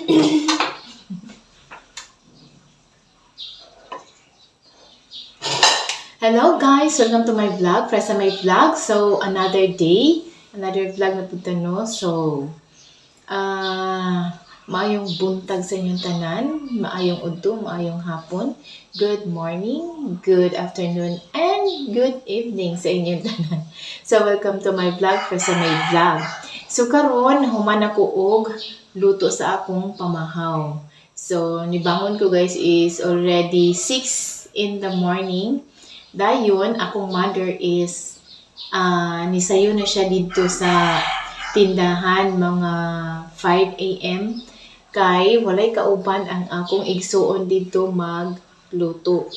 Hello guys! Welcome to my vlog, Presa My Vlog. So, another day, another vlog na punta no. So, maayong buntag sa inyong tanan, maayong udto, maayong hapon, good morning, good afternoon, and good evening sa inyong tanan. So, welcome to my vlog, Presa My Vlog. So, karon human ako og luto sa akong pamahaw. So, nibangon ko guys is already 6 in the morning. Dayon, akong mother is nisayo na siya dito sa tindahan mga 5 a.m. Kay walay kauban ang akong igsuon dito magluto.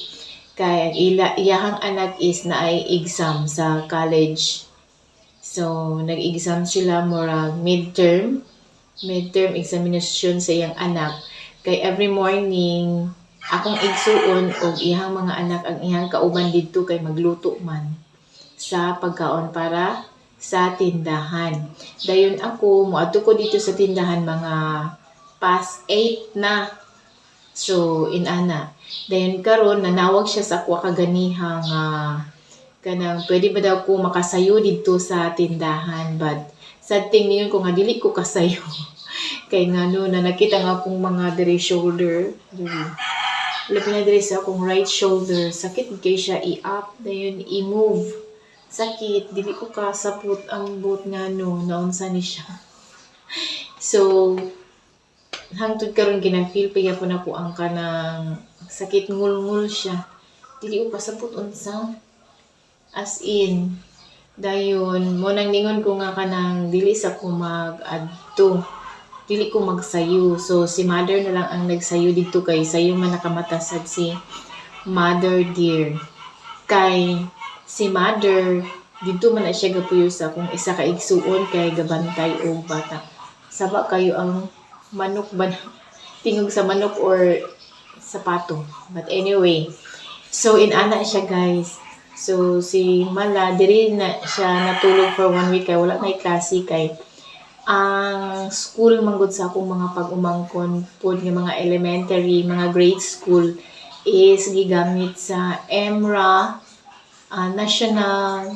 Kay iyahang anak is na ay exam sa college. So, nag-exam sila murag midterm examination sa iyang anak. Kay every morning akong igsuon og iyang mga anak ang iyang kauban didto kay magluto man sa pagkaon para sa tindahan. Dayon ako moadto ko dito sa tindahan mga past 8 na. So inana. Dayon karon nanawag siya sa ako kaganiha nga kanang pwede ba daw ko makasayo dito sa tindahan, but sad thing niyon ko nga dili ko kasayo. Kay nga no na nakita nga akong mga dire shoulder, labi na dire sa akong right shoulder, sakit kay siya i-up, dayon i-move. Sakit, dili ko kasapot ang boot nga no, naunsa ni siya. So, hangtod karon gina-feel pa gyapon ako ang kanang sakit ngul-ngul siya. Dili ko kasapot unsa. As in, dayon mo nang ningon ko nga kanang dili sa ko mag-adto. Dili ko magsayo. So, si mother na lang ang nagsayo dito kay sayo man nakamatasad si mother dear. Kay si mother, dito man na siya gapuyo sa kung isa ka igsuon kay gabantay o bata. Saba kayo ang manok ba tingog sa manok or sapato. But anyway, so inana siya guys. So, si Mala, diri na siya natulog for 1 week kay wala na klase kay ang school manggod sa akong mga pag-umangkon pod nga mga elementary, mga grade school is gigamit sa EMRA National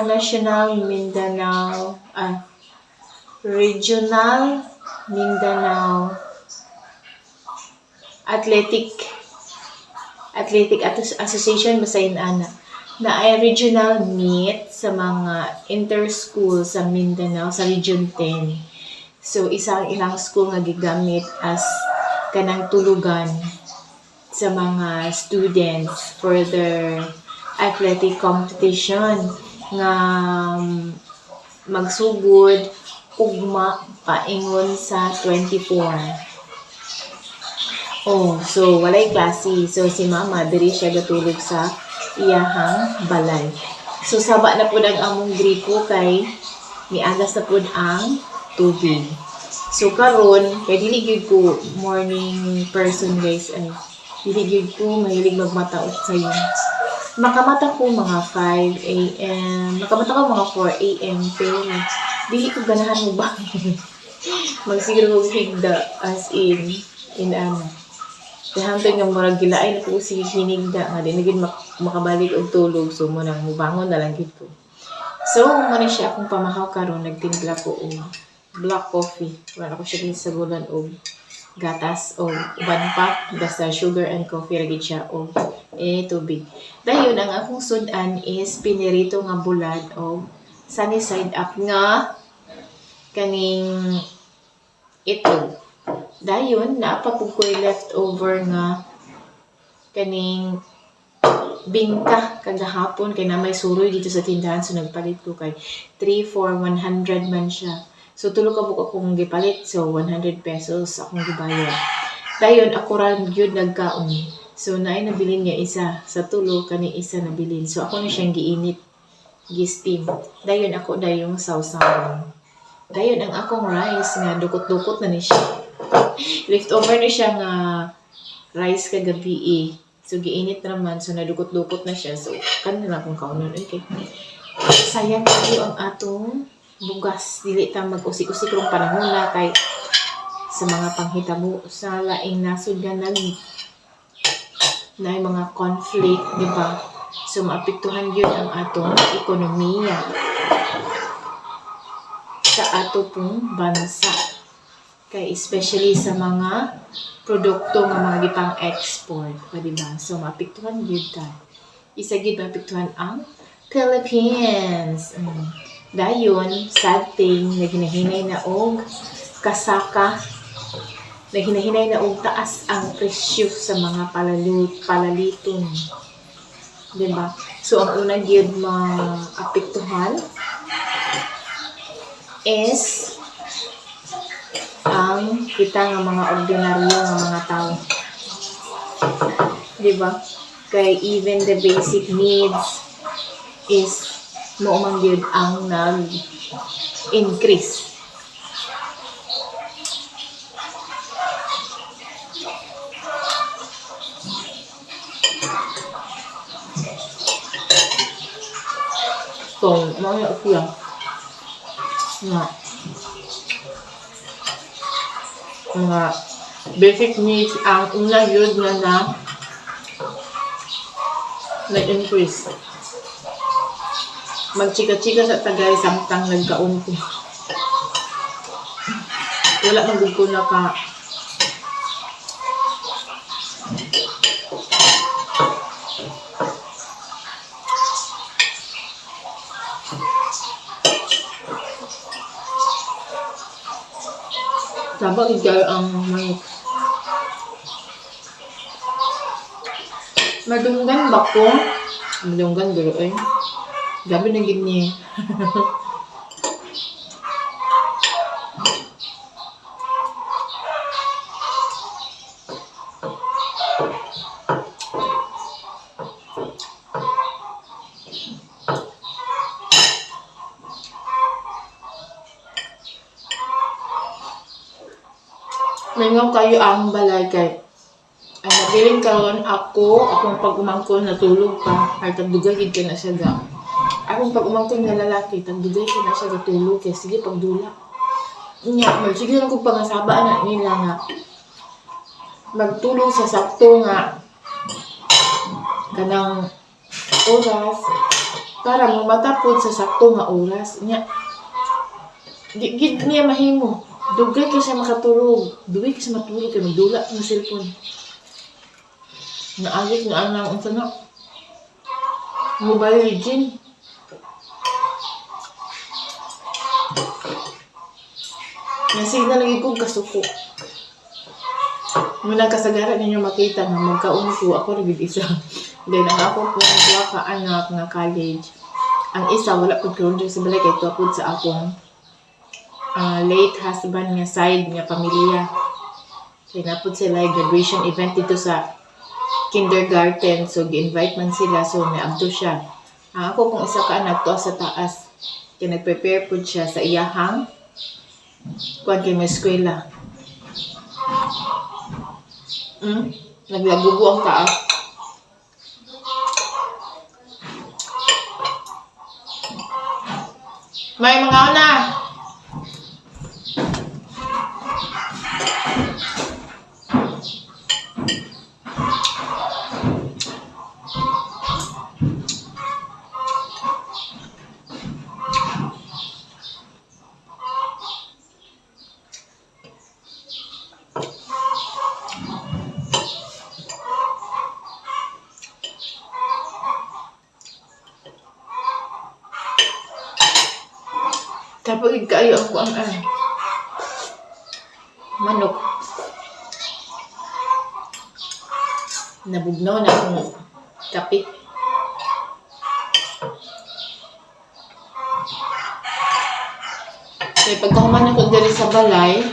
National Mindanao Regional Mindanao Athletic Association basahin ana na ay regional meet sa mga inter-school sa Mindanao sa Region 10. So, isa ang ilang school nga gigamit as kanang tulugan sa mga students for their athletic competition nga magsugod ugma paingon sa 24. Oh, so walay klase. So si mama diri siya gatulog sa iyahang balay. So saba na pud ang among gripo kay miagas na pud ang tubig. So karon kay dili gyud ko morning person guys ay dili gyud ko mahilig magmataot sayo. Makamata ko mga 5 a.m. Makamata ko mga 4 a.m. pero dili ko ganahan mo ba? Magsiguro ko higda as in ano. Kaya hangtod nga murag gilaay na ko sige hinigda nga di na gid makabalik og tulog, so mo nang mubangon na lang gid ko. So mo na siya akong pamahaw karon, nagtimpla ko og black coffee. Wala ko siya sa gulan og gatas o uban pa basta sugar and coffee ra gid siya o tubig. Dayon ang akong sudan is pinirito nga bulad o sunny side up nga kaning itlog. Dayon naapapug ko leftover nga kaning bingka kagahapon kay na may suroy dito sa tindahan, so nagpalit ko kay 3 for 100 man siya. So tulo ka buka akong gipalit, so 100 pesos akong gibayad. Dayon ako ra gyud nagkaon. So naay nabilin niya isa sa tulo kani isa nabilin. So ako na siyang giinit, gi-steam. Dayon ako dayong sawsawan. Dayon ang akong rice nga dukot-dukot na ni siya. Leftover na siya nga rice kagabi So giinit naman, so nadukot-dukot na siya. So kanina lang akong kaunon. Okay. Sayang kayo ang atong bugas, dili ta mag-usik-usik rong panahon na kay sa mga panghitabo sa laing nasud nga na mga conflict, di ba? So, maapektuhan yun ang atong ekonomiya sa ato pong bansa. Kay especially sa mga produkto nga mga gipang export, di ba? So, maapektuhan yun ta. Isa gid maapektuhan ang Philippines. Dayon, sad thing, naghinahinay na og kasaka, naghinahinay na og taas ang presyo sa mga palaliton. Diba? So, ang unang gyud maapektuhan is ang kita nga mga ordinaryo nga mga tao. Diba? Kay even the basic needs is moumang yun ang nag-increase. So, mga kuya nga mga basic needs ang una yun na nag-increase. Magchika-chika sa tagay samtang nagkaunti. Wala nang ko na ka sabag ikaw ang madunggan ba ko? Madunggan bro eh. Gabi na gid niya. Mingaw kayo ang balay kay ay nabiling karon akong pag-umangkon natulog pa ay tagdugay gid kay na siya ga. Akong pag-umangkon nga lalaki tagdugay kay na siya gatulog kay sige pagdula. Nya sige lang kog pangasaba na nila nga magtulog sa sakto nga kanang oras para mo matapod sa sakto nga oras nya di gid niya mahimo. Dugay kay siya makatulog. Dugay kay siya matulog kay magdula ng cellphone. Naagit na anang unsa na. Mobile Legend. Nasigna lagi ko kasuko. Muna kasagaran ninyo makita nga magkaunso ako rin isa. Then ang ako po duha ka anak nga college. Ang isa wala pud karon sa balay kay tuapod sa akong late husband nga side nga pamilya. Kaya napod sila graduation event dito sa kindergarten. So, gi-invite man sila. So, naabto siya. Ako kung isa ka anak to sa taas. Kaya nag-prepare po siya sa iyahang kuwan kay may eskwela. Naglagubo ang taas. May mga na! Tapos kayo ako ang manok. Nabugnaw na akong kape. Kaya pagkahuman ako dali sa balay,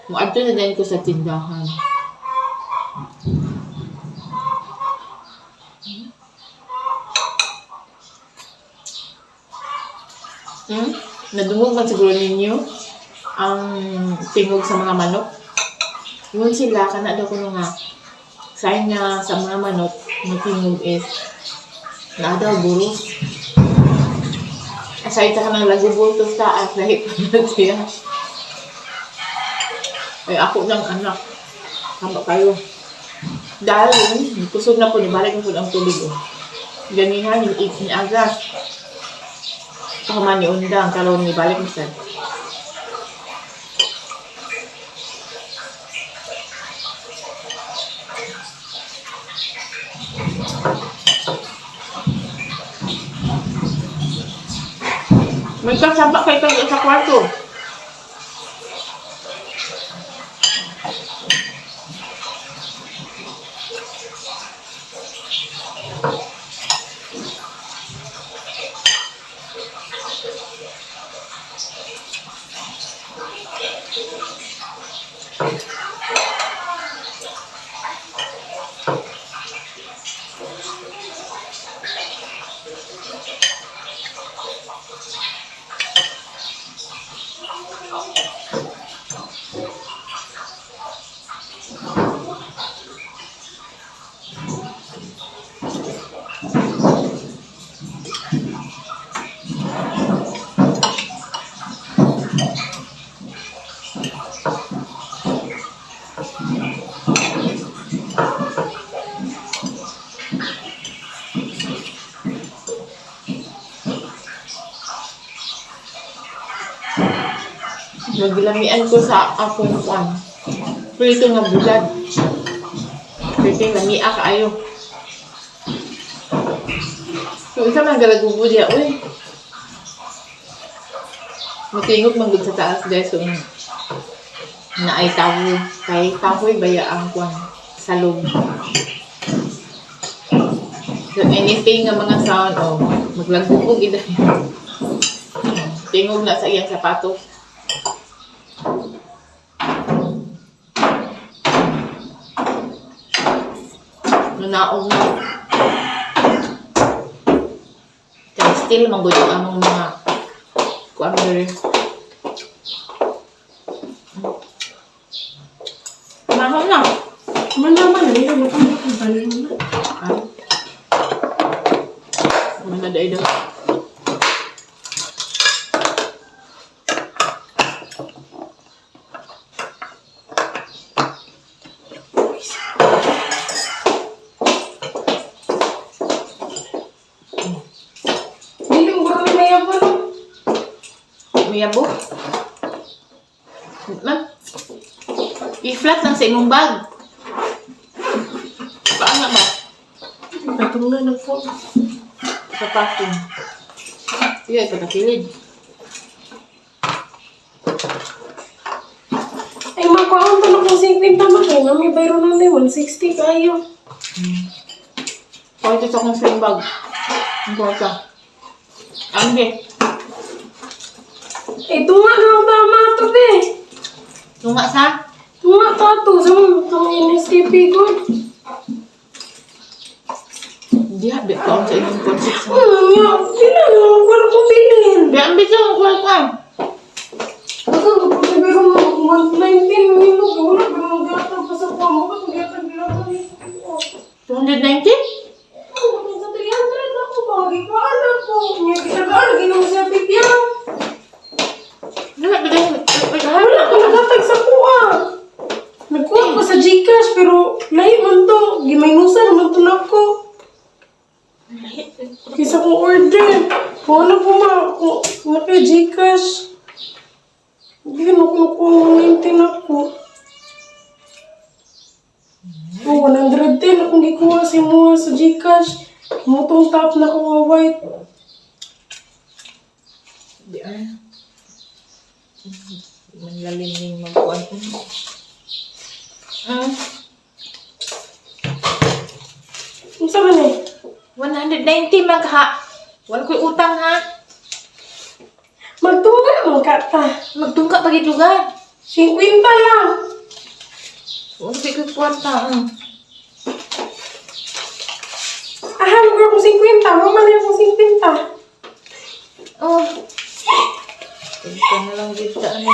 muadto na din ko sa tindahan. Nadungog man siguro ninyo ang tingog sa mga manok. Yun sila, kana daw ko nga sign nga sa mga manok na tingog is na daw buros. Asay ka ng lagubultos taas, dahil pa na siya. Ay, ako ng anak. Tama kayo. Dahil, kusog na po, nibalik na po ang tubig. Oh. Ganihan, yung agas. Ito man ni undang, karoon nibalik mo sir. May kasama kayo sa kwarto. Naglamian ko sa akong kwan. Prito nga bulad. Prito nga lamia kaayo. So, isa man galagubo diya, uy. Matingog man gud sa taas dahil so na ay tawo. Kay tawo'y baya ang kwan sa loob. So, anything nga mga sound, oh, maglagubog ida. Tingog na sa iyang sapatos. Naog na. Kaya still manggod ang mga kuamere. Mahal na. Manaman, hindi na makapagbalin mo na. Ay. Manaday daw. Mayabo? Ma'am? I-flat lang sa imong bag. Paano ba? Patong na ng phone. Sa packing. Iya, pagkakilid. Ay, makaon to na kung 50 makay. May bayro na na 160 kayo. Pakita sa akong sling bag. Ang kwarta. Angge. Eh, tunga na ang tama to, be. Tunga sa? Tunga to to. Sa mga NSTP ko. Hindi ha, bet ko sa inyong konsep sa. Nga, pila na. Wala kong bilhin. Di, ang bet sa kwarta. Ako, pero 119 minutes. Wala, pero nag-atag pa sa pamo. Ba't nag-atag bilang 290? Ako, sa 300 na ako. Bagay ko, anak ko. Nga, kitagaan. Ginong sa pipyaw. Wala ko nagatag sa kuha. Nagkuha ko sa Gcash pero lahi man to. Gimaynusan naman to na ko. Kisa kong order. Kung ano po kung naka Gcash. Hindi na ako 119 ako. Oh, 110 akong gikuha si mga sa Gcash. Mutong top na ko white. Di ay. Manlalim yung magkuhan ko. Ang saan man eh? 190 magha. Wala ko'y utang ha. Magtunga naman ka ta. Magtungka pag lugar. 50 lang. Wala ko'y kwarta. Aha, mag-work ko 50. Mama na yung 50. Oh. Ito na lang dito ano.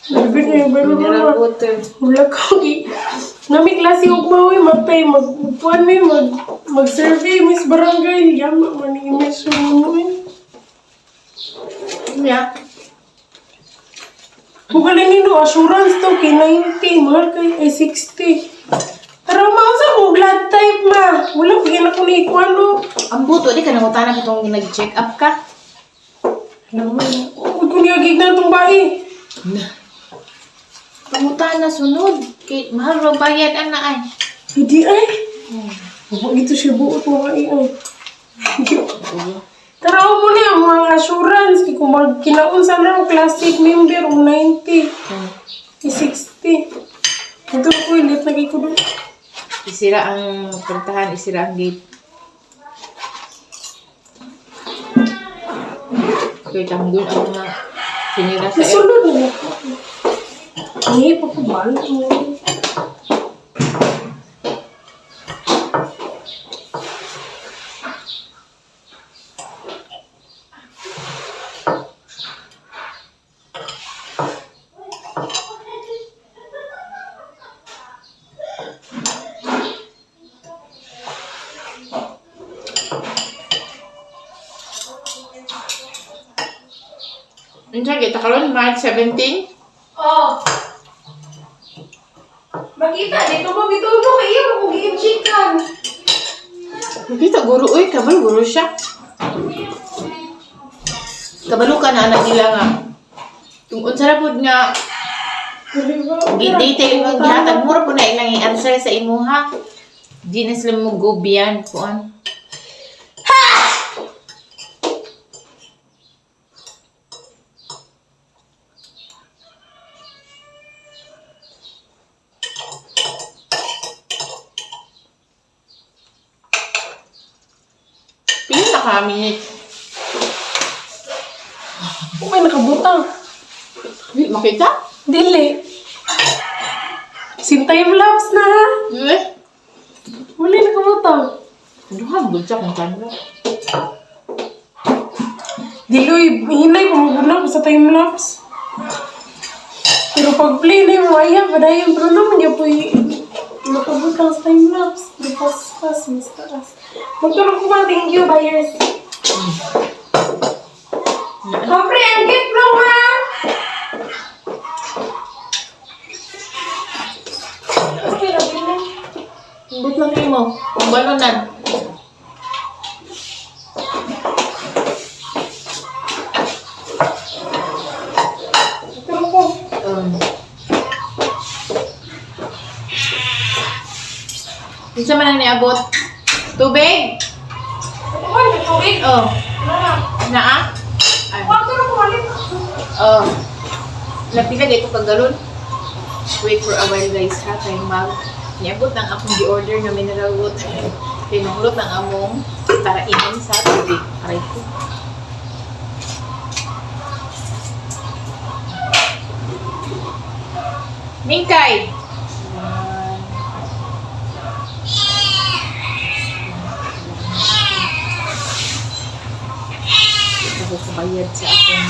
Sabi niya, Mineral water. wala ko. Nami klase og mawi, magpay, mag-survey, miss barangay. Yama, manimis mo mo eh. Yeah. Kung galing nino, assurance to, kay 90, mahal kay 60. Pero mausa ko, blood type ma. Wala, bigyan ako ni Ikuano. Ang buto, di ka nangutana ka itong nag-check up ka. Naman, huwag ko niyagig na itong bahay. Pangutana sunod. Kay, mahal raw bayad, ana ay. Hindi ay. Huwag ito siya buot mga ay. Taraw mo na ang mga assurance. Kung magkinaon sana ang classic member, 90. 60. Ito ko, ulit lagi ko doon. Isira ang puntahan, isira ang gate. Okay, tanggol ang mga sinira sa Nasulod na ako. Ay, papabal mo. Minsan kita karon March 17. Oh. Makita, dito mo bitubo kayo kung giimchikan. Nakita guro, uy, kabalo guro siya. Kabalo ka na anak nila nga. Kung unsa na pud nga detail mo gihatag mura po na ilang i-answer sa imuha. Di na sila mo go beyond kuan. Pili na ka minute. Kung may nakabutang. Di makita? Dili. Sintay mo laps na ha. Eh, Wala nakabutang. duha gud sa kung kanila. Diloy, hinay pamagulang sa time lapse. Pero pag play na yung waya, padayon pero naman niya po nakabutang sa time lapse. Di pas, mas taas. Magtulog ko ba? Thank you, buyers. Kapre, ang gift lang ha! Okay, labi na. But lang kayo mo. Kung balonan. Tulog ko. Isa man ang niabot. Tubig? Ay, may tubig. Oh. Wala. Naa? Ay. Wag tulog ko ulit. Oh. Napila dito kagalon. Wait for a while guys ha. Kaya mag niabot ng akong gi-order na mineral water. Pinulot ng among para inom sa tubig. Aray ko. Mingkay! Ako kabayad sa akin.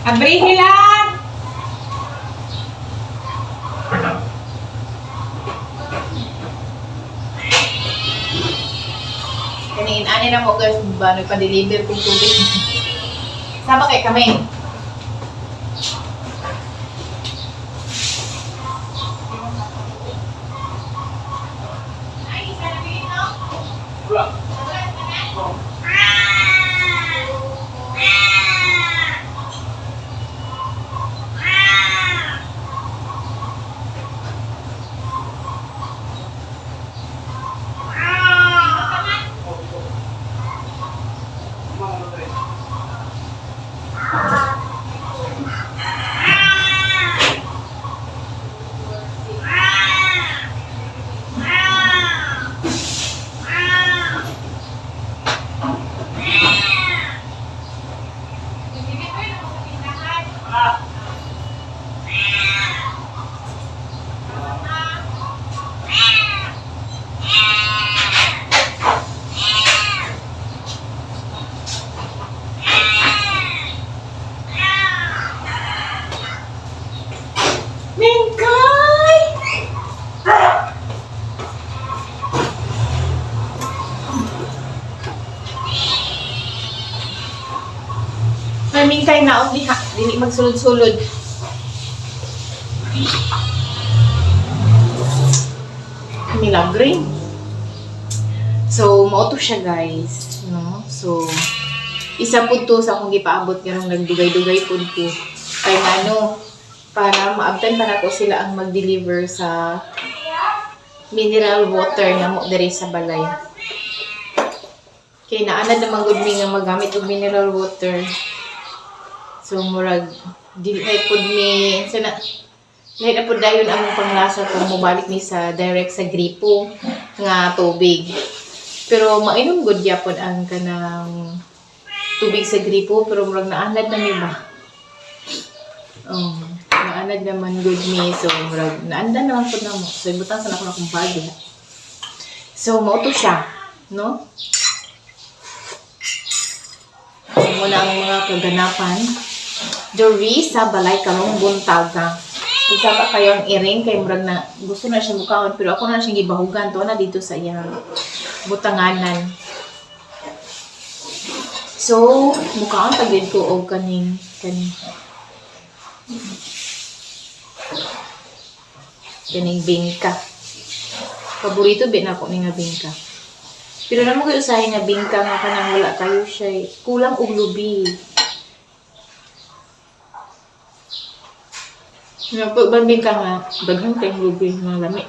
Abrihin lang! Kaniin-ani na mo guys kung ba nagpa-deliver kong tubig. Sama kay kami. Namin kay naon diha, dili magsulod-sulod. Milagre. So, mao to siya guys, no? So, isa po to sa akong gipaabot karong nagdugay-dugay po ko. Kay ano, para maabtan pa nato sila ang mag-deliver sa mineral water na mo diri sa balay. Kay naanad naman gud mi nga magamit og mineral water. So, murag, dili na po mi, sana, lahat na po dayon ang panglasa kung mubalik ni sa direct sa gripo nga tubig. Pero mainom gud gyapon ang kanang tubig sa gripo pero murag naanad na mi ba. Naanad naman good mi so murag naandan naman pud namo. So ibutang sa ako na kung bagi. So mao to siya, no? Muna ang mga kaganapan diri sa balay karong buntaga. Isa pa kayo ang iring kay murag na gusto na siya mukaon pero ako na siyang gibahugan to na dito sa iyang butanganan. So, mukaon pagid ko og kaning bingka. Paborito bin ako ni nga bingka. Pero namo ko usahay nga bingka nga kanang wala kayo siya kulang og lubi. Nga pag bingka nga daghan kay lubi nga lami.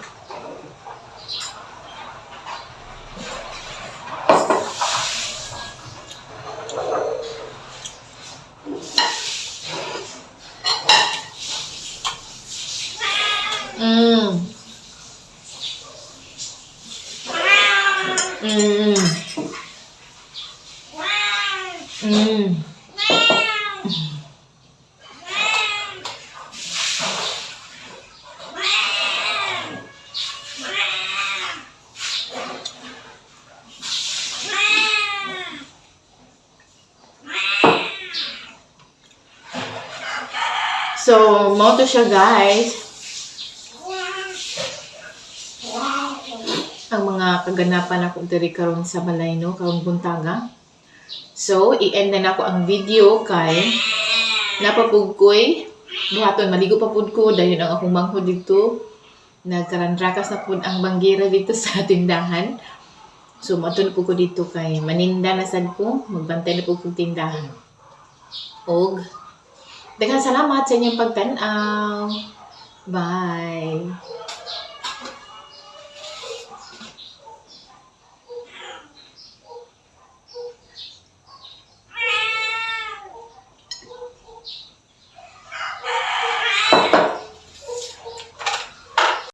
So, mo to siya guys. Ang mga kaganapan ako diri karon sa balay no, karong buntaga. So, i-end na nako ang video kay napapugkoy. Buhaton maligo pa pud ko dayon ang akong bangko dito. Nagkarandrakas na pud ang banggira dito sa tindahan. So, matun po ko dito kay maninda na sad ko, magbantay na po ko tindahan. Og daghang salamat sa inyong pagtan-aw. Bye.